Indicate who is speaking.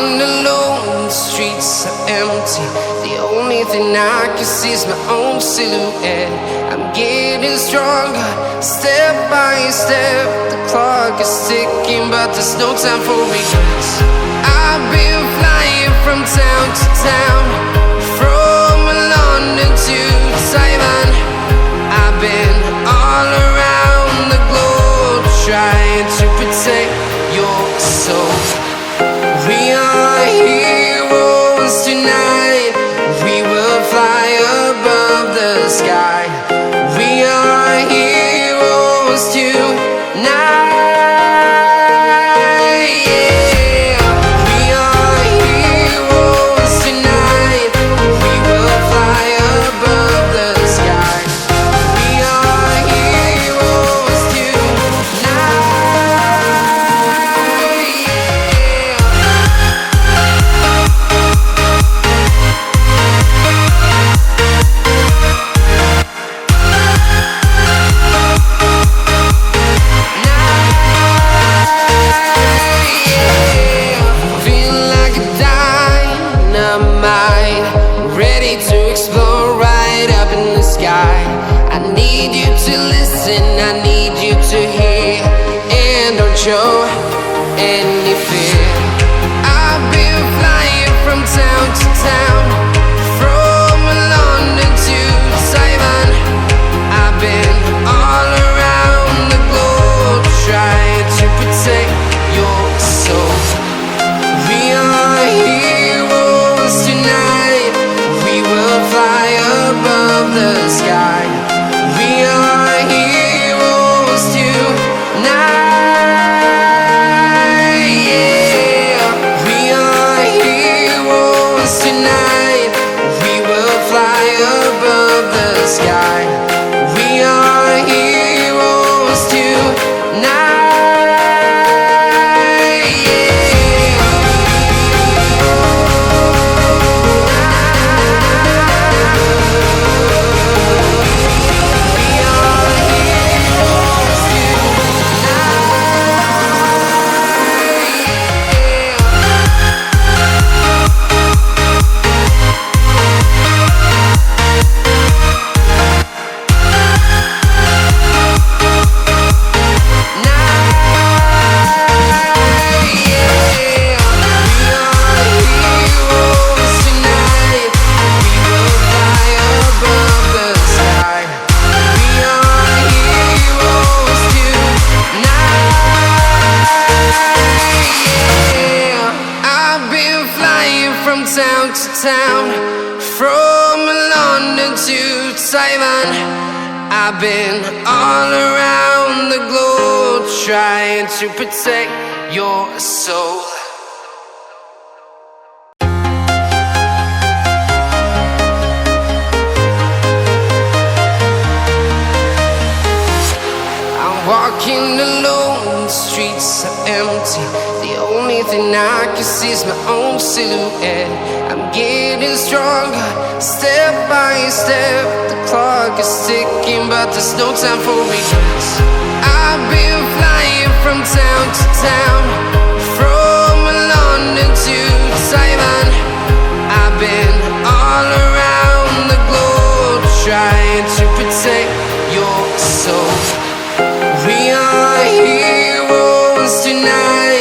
Speaker 1: walking alone, the streets are empty. The only thing I can see is my own silhouette. I'm getting stronger, step by step. The clock is ticking, but there's no time for regrets. I've been flying from town to town, from London to Taiwan. I've been all around the globe, trying to protect your soul. We are heroes tonight. We will fly above the sky. We are heroes tonight. Yeah. We are heroes tonight. We will fly above the sky. We are heroes tonight. I need you to hear and don't show any fear. I've been flying from town to town, from London to Taiwan. I've been all around the globe, trying to protect your soul. We are heroes tonight. We will fly above the sky. We are heroes tonight. Yeah. We are heroes tonight. We will fly above the sky. We are heroes tonight. Town to town, from London to Taiwan. I've been all around the globe, trying to protect your soul. I'm walking alone, the streets are empty. The only thing I can see is my own silhouette. I'm getting stronger, step by step. The clock is ticking, but there's no time for regrets. I've been flying from town to town, from London to Taiwan. I've been all around the globe, trying to protect your soul. We are heroes tonight.